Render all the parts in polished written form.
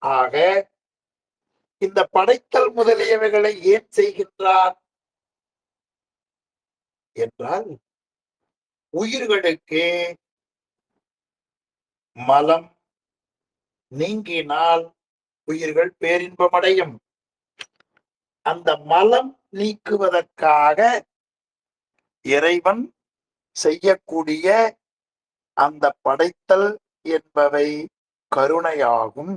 ஆக இந்த படைத்தல் முதலியவைகளை ஏன் செய்கின்றார் என்றால் உயிர்களுக்கு மலம் நீங்கினால் உயிர்கள் பேரின்பமடையும். அந்த மலம் நீக்குவதற்காக இறைவன் செய்யக்கூடிய அந்த படைத்தல் என்பவை கருணையாகும்.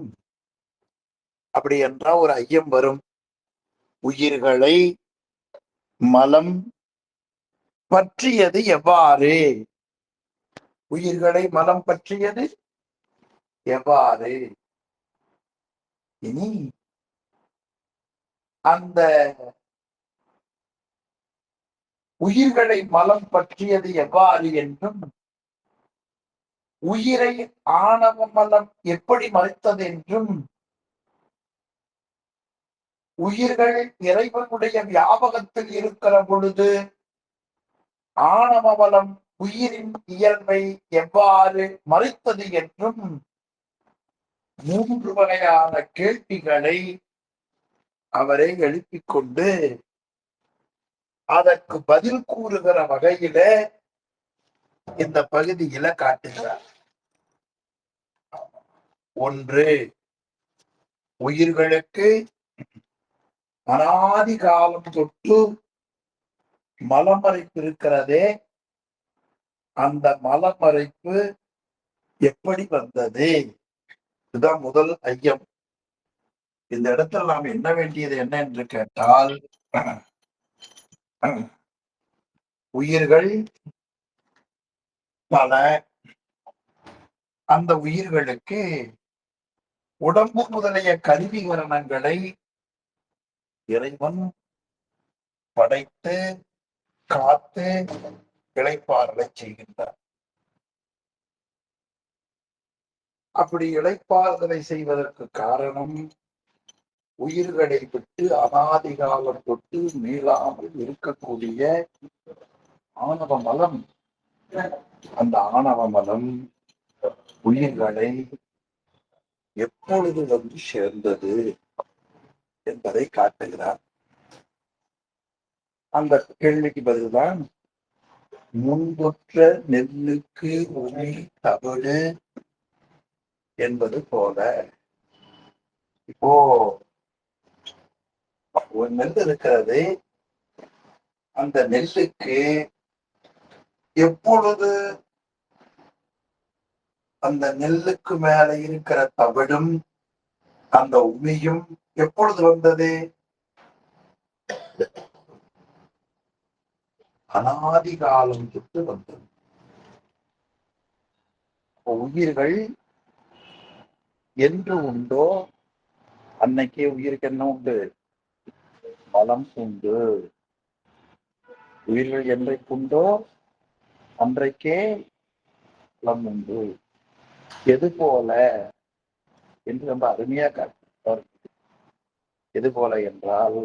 அப்படி என்றால் ஒரு ஐயம் வரும். உயிர்களை மலம் பற்றியது எவ்வாறு? உயிர்களை மலம் பற்றியது எவ்வாறு? இனி அந்த உயிர்களை மலம் பற்றியது எவ்வாறு என்றும், உயிரை ஆணவ மலம் எப்படி மறைத்தது என்றும், உயிர்கள் இறைவனுடைய வியாபகத்தில் இருக்கிற பொழுது ஆணவ மலம் உயிரின் இயல்பை எவ்வாறு மறைத்தது என்றும் 3 வகையான கேள்விகளை அவரை எழுப்பிக் கொண்டு அதற்கு பதில் கூறுகிற வகையில இந்த பகுதியில காட்டுகிறார். 1, உயிர்களுக்கு அனாதி காலம் தொட்டு மலமறைப்பு இருக்கிறதே, அந்த மலமறைப்பு எப்படி வந்தது? இதுதான் முதல் ஐயம். இந்த இடத்துல நாம் என்ன வேண்டியது என்ன என்று கேட்டால், உயிர்கள் பல, அந்த உயிர்களுக்கு உடம்பு முதலிய கருவிகரணங்களை இறைவன் படைத்து காத்து இளைப்பாறலை செய்கின்றார். அப்படி இளைப்பாறுதலை செய்வதற்கு காரணம், உயிர்களை விட்டு அனாதிகாலம் தொட்டு மீளாமல் இருக்கக்கூடிய ஆணவ மலம். அந்த ஆணவ மலம் உயிர்களை எப்பொழுது வந்து சேர்ந்தது என்பதை காட்டுகிறார். அந்த கேள்விக்கு பதில்தான், முன்பொற்ற நெல்லுக்கு உமி தவிடு என்பது போல. இப்போ ஒரு நெல் இருக்கிறது, அந்த நெல்லுக்கு எப்பொழுது அந்த நெல்லுக்கு மேல இருக்கிற தவிடும் அந்த உமியும் எப்பொழுது வந்தது? அனாதி காலம் தொட்டு வந்தது. உயிர்கள் என்று உண்டோ அன்னைக்கே உயிருக்கு என்ன உண்டு? பலம் உண்டு. உயிர்கள் என்றைக்குண்டோ அன்றைக்கே பலம் உண்டு. எது போல என்று ரொம்ப அருமையா காட்டு. எது போல என்றால்,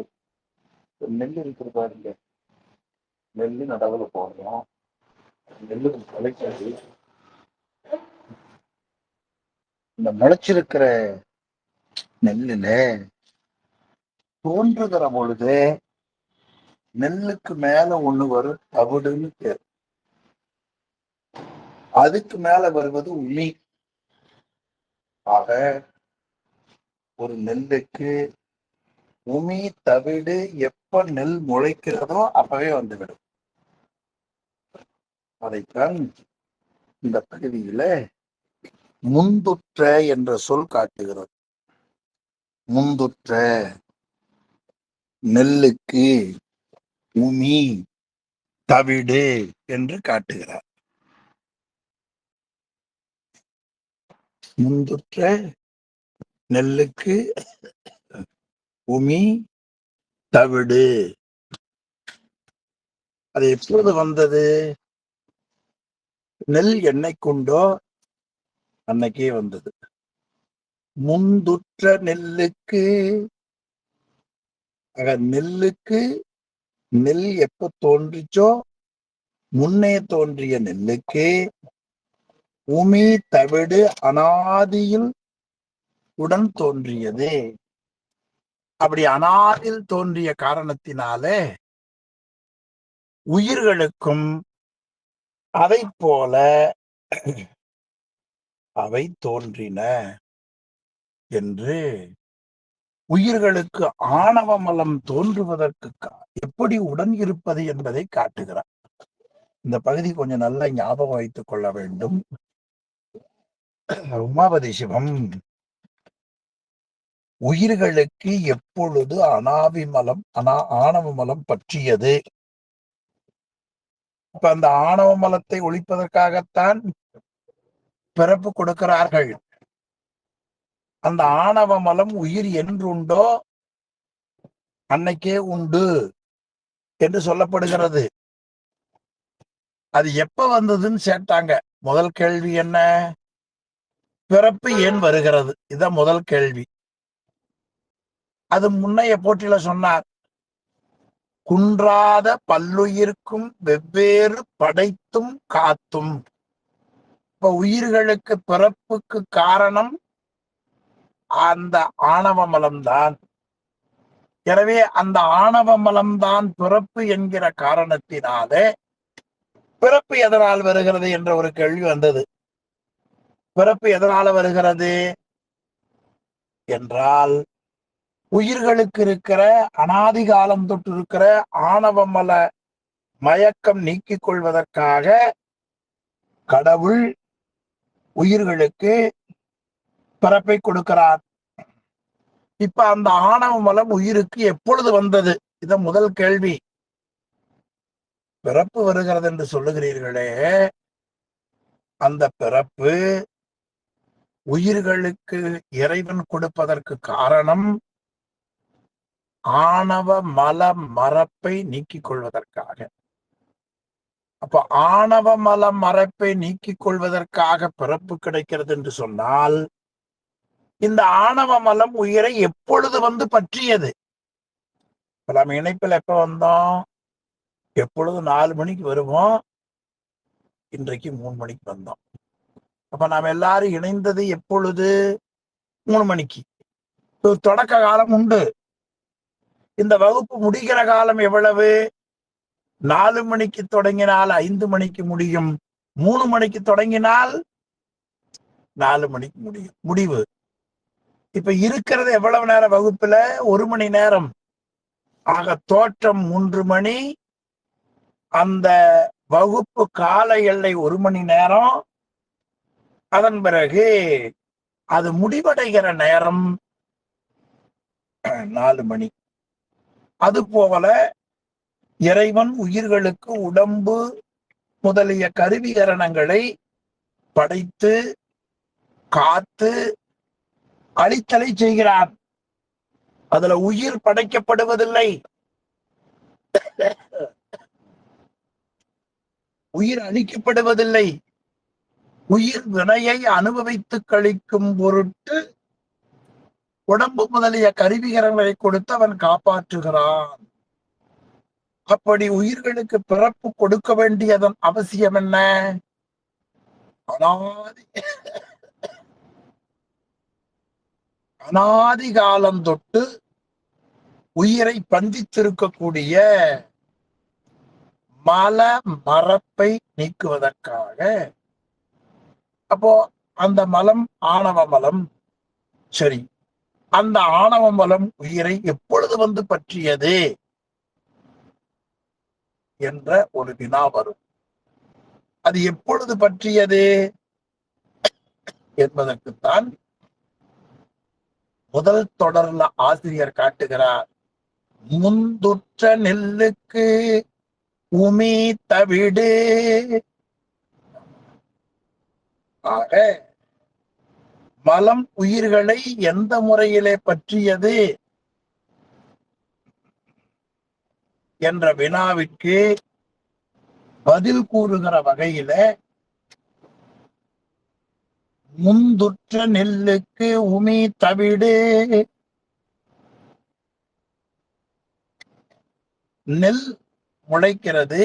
நெல் இருக்கிறது பாருங்க, நெல்லு நடவுல போடுறோம், நெல்லு முளைக்கிறது. இந்த முளைச்சிருக்கிற நெல்லுல தோன்றுகிற பொழுது நெல்லுக்கு மேல ஒண்ணு வரும், தவிடுன்னு பேர். அதுக்கு மேல வருவது உமி. ஆக ஒரு நெல்லுக்கு உமி தவிடு எப்ப நெல் முளைக்கிறதோ அப்பவே வந்துவிடும். அதைத்தான் இந்த பகுதியில முந்துற்ற என்ற சொல் காட்டுகிறது. முந்துற்ற நெல்லுக்கு உமி தவிடு என்று காட்டுகிறார். முந்துற்ற நெல்லுக்கு உமி தவிடு. அது எப்பொழுது வந்தது? நெல் என்னைக்குண்டோ அன்னைக்கே வந்தது. முந்துற்ற நெல்லுக்கு, நெல்லுக்கு நெல் எப்ப தோன்றிச்சோ முன்னே தோன்றிய நெல்லுக்கு உமி தவிடு அனாதியில் உடன் தோன்றியது. அப்படி அனாதில் தோன்றிய காரணத்தினாலே உயிர்களுக்கும் அதை போல அவை தோன்றின என்று உயிர்களுக்கு ஆணவ மலம் தோன்றுவதற்கு எப்படி உடன் இருப்பது என்பதை காட்டுகிறார். இந்த பகுதி கொஞ்சம் நல்லா ஞாபகம் வைத்துக் கொள்ள வேண்டும். உமாபதி சிவம் உயிர்களுக்கு எப்பொழுது ஆணவ மலம் பற்றியது. அப்ப அந்த ஆணவ மலத்தை ஒழிப்பதற்காகத்தான் பிறப்பு கொடுக்கிறார்கள். அந்த ஆணவ மலம் உயிர் என்றுண்டோ அன்னைக்கே உண்டு என்று சொல்லப்படுகிறது. அது எப்ப வந்ததுன்னு கேட்டாங்க. முதல் கேள்வி என்ன? பிறப்பு ஏன் வருகிறது? இதான் முதல் கேள்வி. அது முன்னைய போட்டியில சொன்னார். குன்றாத பல்லுயிர்க்கும் வெவ்வேறு படைத்தும் காத்தும். இப்ப உயிர்களுக்கு பிறப்புக்கு காரணம் அந்த ஆணவ மலம்தான். எனவே அந்த ஆணவ மலம்தான் பிறப்பு என்கிற காரணத்தினாலே பிறப்பு எதனால் வருகிறது என்ற ஒரு கேள்வி வந்தது. பிறப்பு எதனால வருகிறது என்றால், உயிர்களுக்கு இருக்கிற அனாதி காலம் தொட்டு இருக்கிற ஆணவ மல மயக்கம் நீக்கிக் கொள்வதற்காக கடவுள் உயிர்களுக்கு பிறப்பை கொடுக்கிறார். இப்ப அந்த ஆணவ மலம் உயிருக்கு எப்பொழுது வந்தது? இத முதல் கேள்வி. பிறப்பு வருகிறது என்று சொல்லுகிறீர்களே, அந்த பிறப்பு உயிர்களுக்கு இறைவன் கொடுப்பதற்கு காரணம் ஆணவ மல மறப்பை நீக்கிக் கொள்வதற்காக. அப்ப ஆணவ மல மறப்பை நீக்கிக் கொள்வதற்காக பிறப்பு கிடைக்கிறது என்று சொன்னால், இந்த ஆணவ மலம் உயிரை எப்பொழுது வந்து பற்றியது? இப்ப நம்ம இணைப்பில் எப்ப வந்தோம்? எப்பொழுது 4 மணிக்கு வருவோம். இன்றைக்கு 3 மணிக்கு வந்தோம். அப்ப நாம் எல்லாரும் இணைந்தது எப்பொழுது? 3 மணிக்கு. தொடக்க காலம் உண்டு. இந்த வகுப்பு முடிகிற காலம் எவ்வளவு? 4 மணிக்கு தொடங்கினால் 5 மணிக்கு முடியும். 3 மணிக்கு தொடங்கினால் 4 மணிக்கு முடிவு. இப்ப இருக்கிறது எவ்வளவு நேரம் வகுப்புல? 1 மணி நேரம். ஆக தோற்றம் 3 மணி, அந்த வகுப்பு கால எல்லை 1 மணி நேரம். அதன் பிறகு அது முடிவடைகிற நேரம் 4 மணி. அதுபோல இறைவன் உயிர்களுக்கு உடம்பு முதலிய கருவிகரணங்களை படைத்து காத்து அழித்தலை செய்கிறான். அதுல உயிர் படைக்கப்படுவதில்லை. உயிர் அழிக்கப்படுவதில்லை. உயிர் வினையை அனுபவித்து கழிக்கும் பொருட்டு உடம்பு முதலிய கருவிகரங்களை கொடுத்து அவன் காப்பாற்றுகிறான். அப்படி உயிர்களுக்கு பிறப்பு கொடுக்க வேண்டியதன் அவசியம் என்ன? அனாதி காலம் தொட்டு உயிரை பந்தித்திருக்கக்கூடிய மல மறப்பை நீக்குவதற்காக. அப்போ அந்த மலம் ஆணவ மலம். சரி, அந்த ஆணவ மலம் உயிரை எப்பொழுது வந்து பற்றியது என்ற ஒரு வினா வரும். அது எப்பொழுது பற்றியது என்பதற்குத்தான் முதல் தொடர்ல ஆசிரியர் காட்டுகிறார். முந்துற்ற நெல்லுக்கு உமி தவிடு. ஆக மலம் உயிர்களை எந்த முறையிலே பற்றியது என்ற வினாவிற்கு பதில் கூறுகிற வகையில முந்துற்ற நெல்லுக்கு உமி தவிடு. நெல் முளைக்கிறது,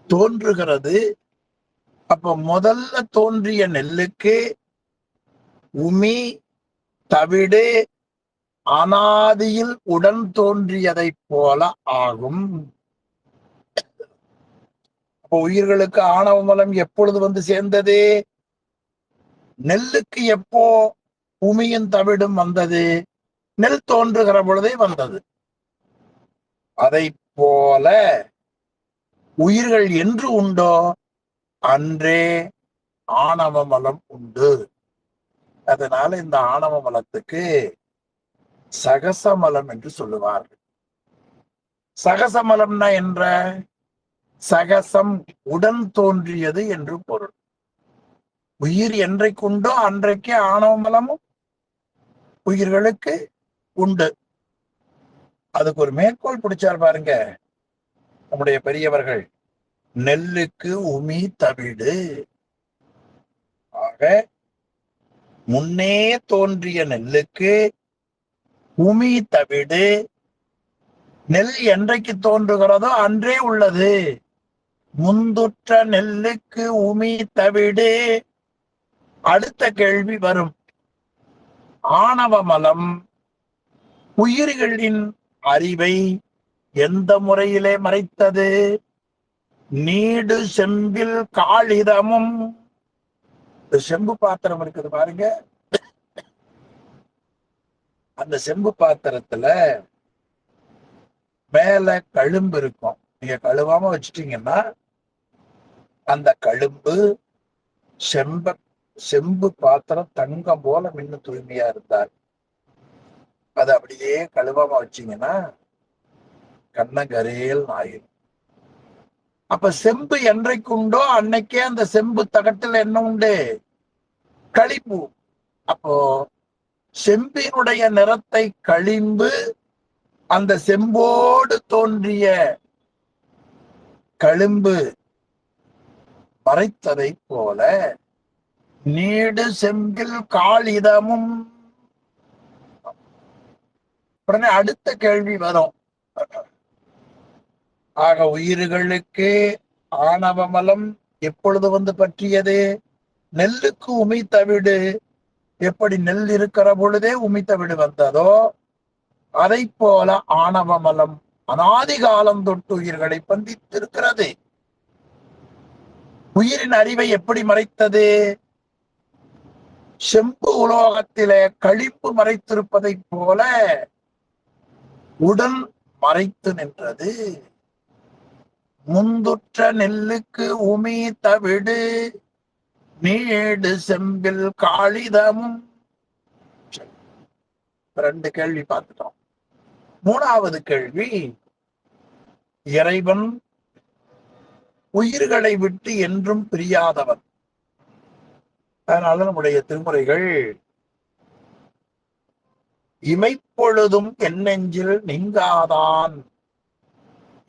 தோன்றுகிறது. அப்ப முதல்ல தோன்றிய நெல்லுக்கு உமி தவிடு அனாதியில் உடன் தோன்றியதைப் போல ஆகும். உயிர்களுக்கு ஆணவ மலம் எப்பொழுது வந்து சேர்ந்தது? நெல்லுக்கு எப்போ உமியின் தவிடும் வந்தது? நெல் தோன்றுகிற பொழுதே வந்தது. அதை போல உயிர்கள் என்று உண்டோ அன்றே ஆணவ மலம் உண்டு. அதனால இந்த ஆணவ மலத்துக்கு சகசமலம் என்று சொல்லுவார்கள். சகசமலம்னா என்ற சகசம் உடன் தோன்றியது என்று பொருள். உயிர் என்றைக்குண்டோ அன்றைக்கு ஆணவ மலமும் உயிர்களுக்கு உண்டு. அதுக்கு ஒரு மேற்கோள் பிடிச்சார் பாருங்க நம்முடைய பெரியவர்கள். நெல்லுக்கு உமி தவிடு. ஆக முன்னே தோன்றிய நெல்லுக்கு உமி தவிடு. நெல் என்றைக்கு தோன்றுகிறதோ அன்றே உள்ளது. முந்துற்ற நெல்லுக்கு உமி தவிடு. அடுத்த கேள்வி வரும். ஆணவ மலம் உயிர்களின் அறிவை எந்த முறையிலே மறைத்தது? நீடு செம்பில் காளிதமும். செம்பு பாத்திரம் இருக்குது பாருங்க. அந்த செம்பு பாத்திரத்துல மேல கழும்பு இருக்கும். நீங்க கழுவாம வச்சுட்டீங்கன்னா அந்த கழும்பு செம்பு பாத்திரம் தங்கம் போல மின்னு தூய்மையா இருந்தார். அது அப்படியே கழுவாம வச்சீங்கன்னா கண்ணங்கரேல் ஆயிரும். அப்ப செம்பு என்றைக்கு உண்டோ அன்னைக்கே அந்த செம்பு தகட்டில் என்ன உண்டு? களிம்பு. அப்போ செம்பினுடைய நிறத்தை களிம்பு அந்த செம்போடு தோன்றிய களிம்பு மறைத்ததை போல நீடு செம்பில் காளிதமும். உடனே அடுத்த கேள்வி வரும். ஆக உயிர்களுக்கு ஆணவ மலம் எப்பொழுது வந்து பற்றியது? நெல்லுக்கு உமி தவிடு எப்படி நெல் இருக்கிற பொழுதே உமி தவிடு வந்ததோ அதை போல ஆணவ மலம் அனாதி காலம் தொட்டு உயிர்களை பந்தித்திருக்கிறது. உயிரின் அறிவை எப்படி மறைத்தது? செம்பு உலோகத்திலே களிம்பு மறைத்திருப்பதை போல உடன் மறைத்து நின்றது. முந்துற்ற நெல்லுக்கு உமி தவிடு நீடு செம்பில் காளிதமும். ரெண்டு கேள்வி பார்த்துட்டோம். மூணாவது கேள்வி, இறைவன் உயிர்களை விட்டு என்றும் பிரியாதவன். அதனால நம்முடைய திருமுறைகள் இமைப்பொழுதும் என் நெஞ்சில் நீங்காதான்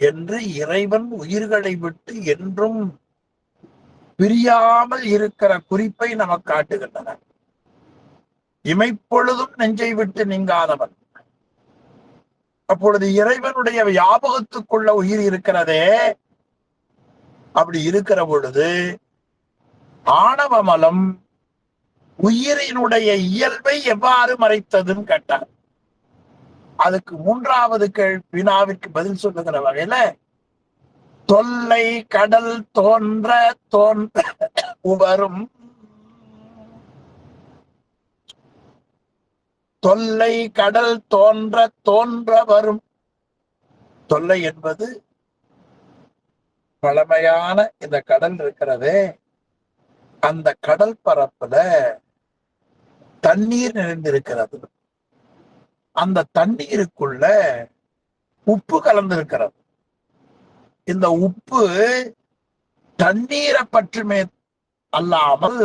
என்று இறைவன் உயிர்களை விட்டு என்றும் பிரியாமல் இருக்கிற குறிப்பை நமக்கு காட்டுகின்றன. இமைப்பொழுதும் நெஞ்சை விட்டு நீங்காதவன். அப்பொழுது இறைவனுடைய வியாபகத்துக்குள்ள உயிர் இருக்கிறதே, அப்படி இருக்கிற பொழுது ஆணவ மலம் உயிரினுடைய இயல்பை எவ்வாறு மறைத்ததுன்னு கேட்டார். அதுக்கு மூன்றாவது வினாவிற்கு பதில் சொல்லுகிற வகையில தொல்லை கடல் தோன்ற வரும். தொல்லை கடல் தோன்ற வரும். தொல்லை என்பது பழமையான இந்த கடல் இருக்கிறதே, அந்த கடல் பரப்புல தண்ணீர் நிறைந்திருக்கிறது. அந்த தண்ணீருக்குள்ள உப்பு கலந்திருக்கிறது. இந்த உப்பு தண்ணீரை பற்றுமே அல்லாமல்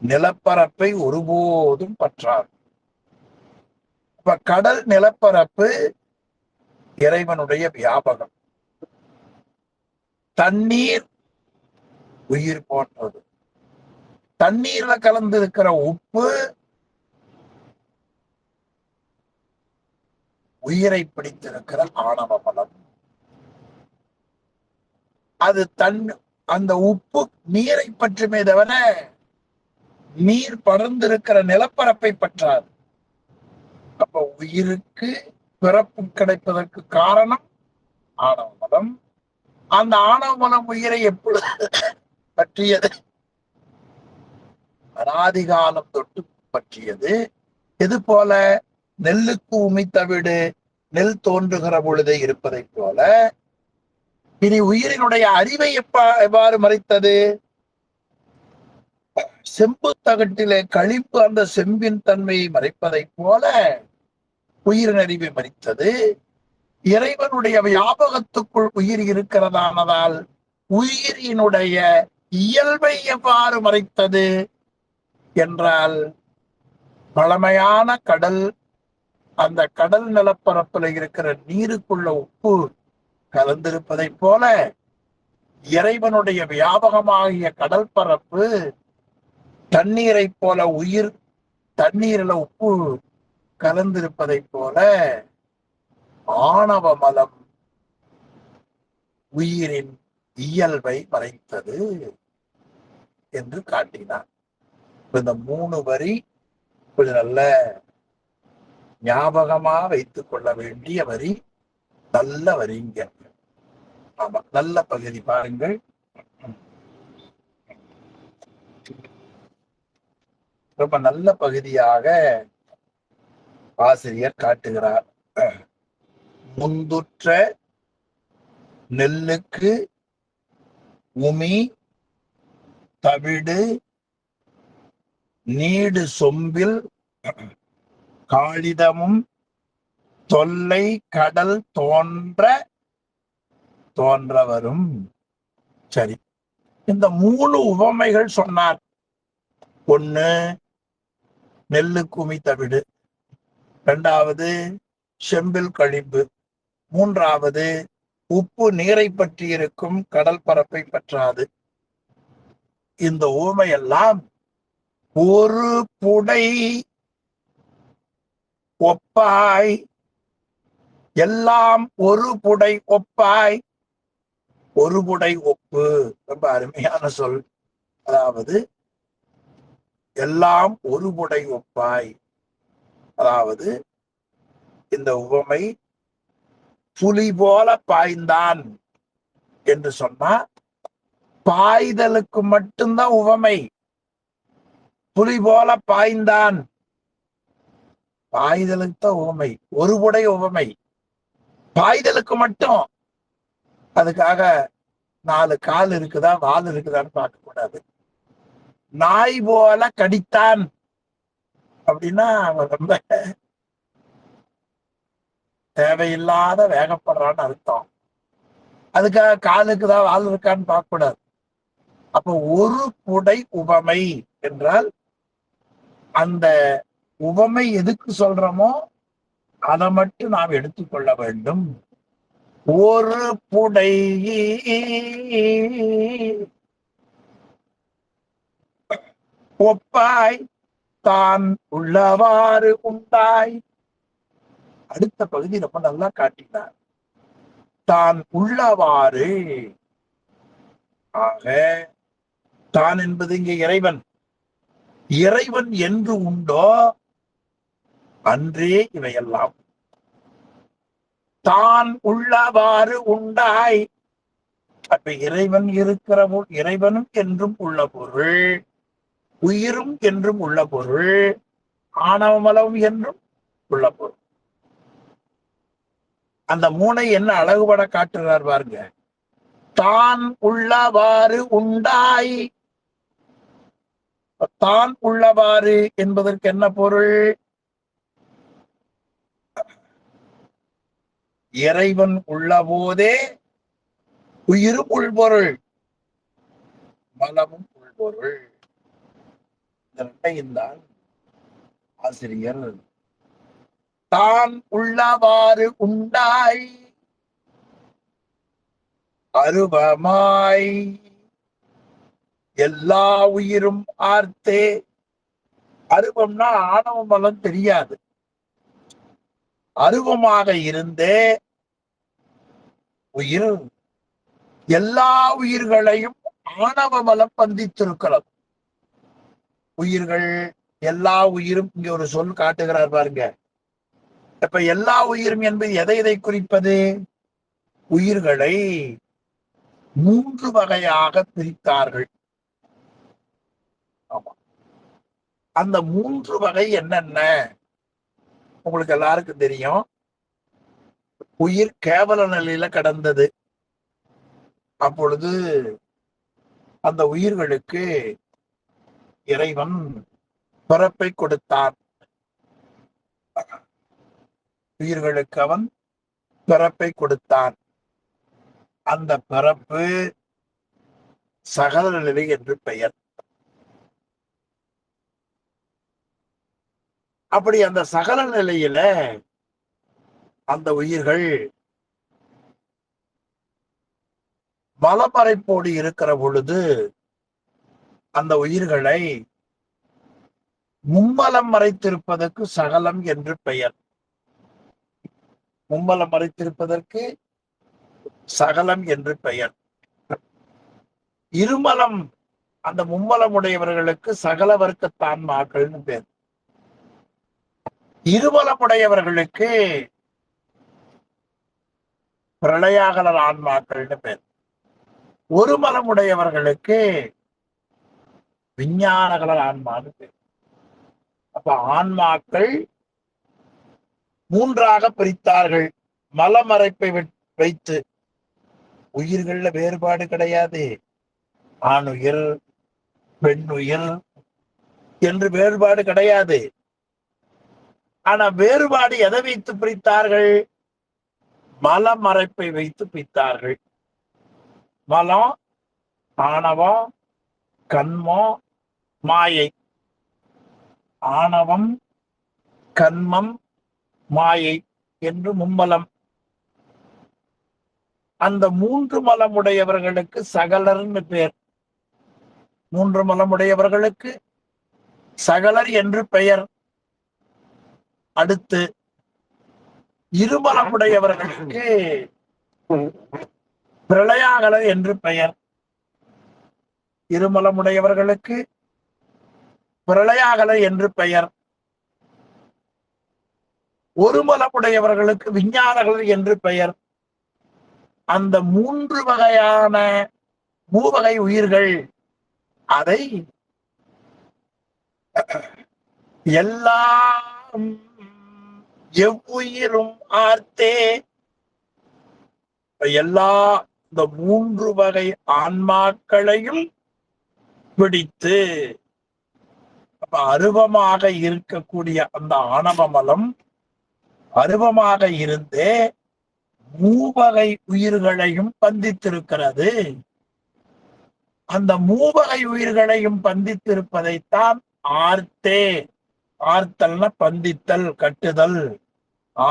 நிலப்பரப்பை ஒருபோதும் பற்றாது. இப்ப கடல் நிலப்பரப்பு இறைவனுடைய வியாபகம். தண்ணீர் உயிர் போன்றது. தண்ணீர்ல கலந்து இருக்கிற உப்பு உயிரை பிடித்திருக்கிற ஆணவ மலம். அது அந்த உப்பு நீரை பற்றுமே தவிர நீர் படர்ந்திருக்கிற நிலப்பரப்பை பற்றாது. அப்ப உயிருக்கு பிறப்பு கிடைப்பதற்கு காரணம் ஆணவ மலம். அந்த ஆணவ மலம் உயிரை எப்பொழுது பற்றியது? அனாதிகாலம் தொட்டு பற்றியது. எது போல? நெல்லுக்கு உமி தவிடு நெல் தோன்றுகிற பொழுதே இருப்பதை போல இனி உயிரினுடைய அறிவை எவ்வாறு மறைத்தது? செம்பு தகட்டிலே கழிப்பு அந்த செம்பின் தன்மையை மறைப்பதை போல உயிரின் அறிவை மறைத்தது. இறைவனுடைய வியாபகத்துக்குள் உயிர் இருக்கிறதானதால் உயிரினுடைய இயல்பை எவ்வாறு மறைத்தது என்றால், பழமையான கடல், அந்த கடல் நிலப்பரப்புல இருக்கிற நீருக்குள்ள உப்பு கலந்திருப்பதை போல இறைவனுடைய வியாபகமாகிய கடல் பரப்பு தண்ணீரை போல உயிர் தண்ணீரில் உப்பு கலந்திருப்பதை போல ஆணவ மலம் உயிரின் இயல்பை மறைத்தது என்று காட்டினார். இந்த 3 வரி கொஞ்சம் நல்ல ஞாபகமா வைத்துக் கொள்ள வேண்டிய வரி. நல்ல வரிங்க. ஆமா, நல்ல பகுதி பாருங்கள். ரொம்ப நல்ல பகுதியாக ஆசிரியர் காட்டுகிறார். முந்துற்ற நெல்லுக்கு உமி தவிடு நீடு சொம்பில் காளிதமும் தொல்லை கடல் தோன்ற வரும். சரி, இந்த 3 உவமைகள் சொன்னார். ஒண்ணு நெல்லுக்கு உமி தவிடு, 2வது செம்பில் கழிப்பு, 3வது உப்பு நீரை பற்றி இருக்கும் கடல் பரப்பை பற்றாது. இந்த உவமையெல்லாம் ஒரு புடை ஒப்பாய், எல்லாம் ஒரு புடை ஒப்பாய், ஒரு புடை ஒப்பு. ரொம்ப அருமையான சொல். அதாவது எல்லாம் ஒரு புடை ஒப்பாய். அதாவது இந்த உவமை புலி போல பாய்ந்தான் என்று சொன்னா பாய்தலுக்கு மட்டும்தான் உவமை. புலி போல பாய்ந்தான், பாய்தலுக்கு தான் உவமை. ஒரு புடை உவமை பாய்தலுக்கு மட்டும். அதுக்காக 4 கால் இருக்குதா வால் இருக்குதான்னு பார்க்க கூடாது. நாய் போல கடித்தான் அப்படின்னா ரொம்ப தேவையில்லாத வேகப்படுறான்னு அர்த்தம். அதுக்காக காலுக்குதான் வால் இருக்கான்னு பார்க்க கூடாது. அப்ப ஒரு புடை உவமை என்றால் அந்த உவமை எதுக்கு சொல்றோமோ அதை மட்டும் நாம் எடுத்துக்கொள்ள வேண்டும். ஒரு புடை ஒப்பாய் தான் உள்ளவாறு உண்டாய். அடுத்த பகுதி ரொம்ப நல்லா காட்டினார். தான் உள்ளவாறு. ஆக தான் என்பது இங்கே இறைவன். இறைவன் என்று உண்டோ அன்றே இவையெல்லாம். தான் உள்ளவாறு உண்டாய். அப்ப இறைவன் இருக்கிற இறைவனும் என்றும் உள்ள பொருள், உயிரும் என்றும் உள்ள பொருள், ஆணவமலம் என்றும் உள்ள பொருள். அந்த 3 என்ன அழகுபட காட்டுறார் பாருங்க. தான் உள்ளவாறு உண்டாய். தான் உள்ளவாறு என்பதற்கு என்ன பொருள்? இறைவன் உள்ள போதே உயிரும் உள்பொருள், மலமும் உள்பொருள். இந்த 2ஐயும் தான் ஆசிரியர் தான் உள்ளவாறு உண்டாய் அருவமாய் எல்லா உயிரும் ஆர்த்தே. அருவம்னா ஆணவ மலம் தெரியாது. அருவமாக இருந்தே உயிர் எல்லா உயிர்களையும் ஆணவ மலம் பந்தித்திருக்கிறது. உயிர்கள், எல்லா உயிரும் இங்க ஒரு சொல் காட்டுகிறார் பாருங்க. இப்ப எல்லா உயிரும் என்பது எதை குறிப்பது? உயிர்களை 3 வகையாக பிரித்தார்கள். ஆமா. அந்த 3 வகை என்னென்ன உங்களுக்கு எல்லாருக்கும் தெரியும். உயிர் கேவல நிலையில கடந்தது. அப்பொழுது அந்த உயிர்களுக்கு இறைவன் பிறப்பை கொடுத்தான். உயிர்களுக்கு அவன் பிறப்பை கொடுத்தான். அந்த பிறப்பு சகல நிலை என்று பெயர். அப்படி அந்த சகல நிலையில அந்த உயிர்கள் மலமறைப்போடு இருக்கிற பொழுது அந்த உயிர்களை மும்மலம் மறைத்திருப்பதற்கு சகலம் என்று பெயர். மும்மலம் மறைத்திருப்பதற்கு சகலம் என்று பெயர். இருமலம், அந்த மும்மலம் உடையவர்களுக்கு சகல வர்க்கத்தான் மாக்கள்னு பேர். இருமலம் உடையவர்களுக்கு பிரளயாகலர் ஆன்மாக்கள்னு பேர். ஒரு மலம் உடையவர்களுக்கு விஞ்ஞானகலர் ஆன்மான்னு பேர். அப்ப ஆன்மாக்கள் 3ஆக பிரித்தார்கள். மலமறைப்பை வைத்து. உயிர்கள்ல வேறுபாடு கிடையாது. ஆணுயிர், பெண்ணுயிர் என்று வேறுபாடு கிடையாது. ஆனா வேறுபாடு எதை வைத்து பிரித்தார்கள்? மலமறைப்பை வைத்து பிரித்தார்கள். மலம், ஆணவம், கண்மம், மாயை. ஆணவம், கண்மம், மாயை என்று மும்மலம். அந்த 3 மலமுடையவர்களுக்கு சகலர்னு பேர். 3 மலமுடையவர்களுக்கு சகலர் என்று பெயர். அடுத்து இருமலமுடையவர்களுக்கு பிரளயாகலர் என்று பெயர். இருமலமுடையவர்களுக்கு பிரளயாகலர் என்று பெயர். ஒரு மலமுடையவர்களுக்கு விஞ்ஞானகலர் என்று பெயர். அந்த 3 வகையான மூவகை உயிர்கள் அதை எல்லாம் எவ்வுயிரும் ஆர்த்தே. எல்லா இந்த 3 வகை ஆன்மாக்களையும் பிடித்து, அப்ப அருவமாக இருக்கக்கூடிய அந்த ஆணவமலம் அருவமாக இருந்தே மூவகை உயிர்களையும் பந்தித்திருக்கிறது. அந்த மூவகை உயிர்களையும் பந்தித்திருப்பதைத்தான் ஆர்த்தே. ஆர்த்தல்னா பந்தித்தல், கட்டுதல்.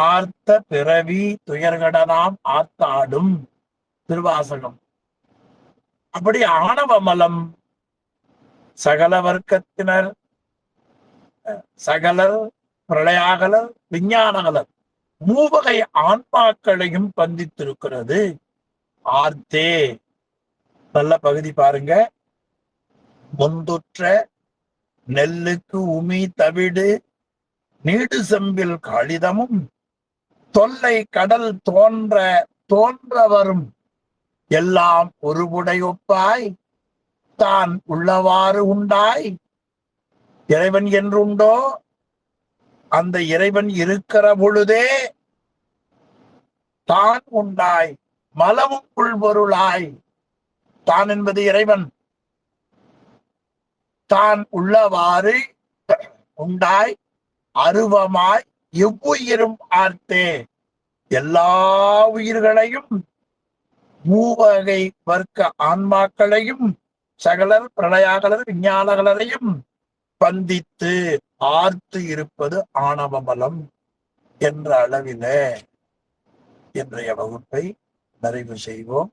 ஆர்த்த பிறவி துயர்கடனாம் ஆர்த்தாடும் திருவாசகம். அப்படி ஆணவமலம் சகல வர்க்கத்தினர், சகலர், பிரளயாகலர், விஞ்ஞானகலர் மூவகை ஆன்மாக்களையும் பந்தித்திருக்கிறது. ஆர்த்தே. நல்ல பகுதி பாருங்க. முந்துற்ற நெல்லுக்கு உமி தவிடு நீடு செம்பில் காளிதமும் தொல்லை கடல் தோன்ற வரும் எல்லாம் ஒருபுடை ஒப்பாய் தான் உள்ளவாறு உண்டாய். இறைவன் என்றுண்டோ? அந்த இறைவன் இருக்கிற பொழுதே தான் உண்டாய், மலமும் உள்பொருளாய். தான் என்பது இறைவன். தான் உள்ளவாறு உண்டாய் அருவமாய் எவ்வுயிரும் ஆர்த்தே. எல்லா உயிர்களையும் மூவகை வர்க்க ஆன்மாக்களையும் சகலர், பிரளயாகலர், விஞ்ஞானகலரையும் பந்தித்து ஆர்த்து இருப்பது ஆணவமலம் என்ற அளவில இன்றைய வகுப்பை நிறைவு செய்வோம்.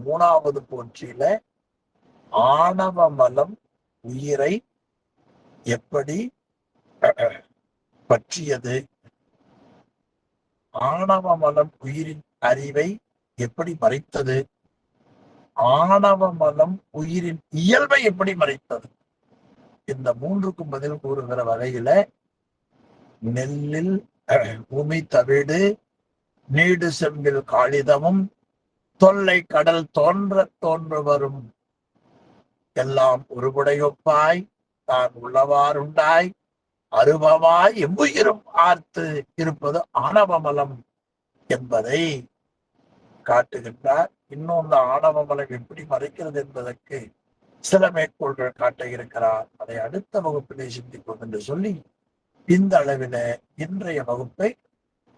3வது போற்றியில ஆணவமலம் உயிரை எப்படி பற்றியது, ஆணவமலம் உயிரின் அறிவை எப்படி மறைத்தது, ஆணவ மலம் உயிரின் இயல்பை எப்படி மறைத்தது? இந்த மூன்றுக்கும் பதில் கூறுகிற வகையில நெல்லில் உமி தவிடு நீடு செம்பில் காளிதமும் தொல்லை கடல் தோன்ற வரும் எல்லாம் ஒருபுடையொப்பாய் தான் உள்ளவாறுண்டாய் அருபமாய் எவ்வுயிரும் ஆர்த்து இருப்பது ஆணவமலம் என்பதை காட்டுகின்றார். இன்னும் இந்த ஆணவமலம் எப்படி மறைக்கிறது என்பதற்கு சில மேற்கோள்கள் காட்ட இருக்கிறார். அதை அடுத்த வகுப்பிலே சிந்திப்போம் என்று சொல்லி இந்த அளவில இன்றைய வகுப்பை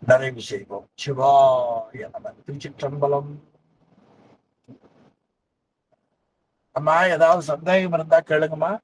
நிறைவு செய்வோம். சிவாய நம. திருச்சிற்றம்பலம். அம்மா, ஏதாவது சந்தேகம் இருந்தா கேளுங்கம்மா.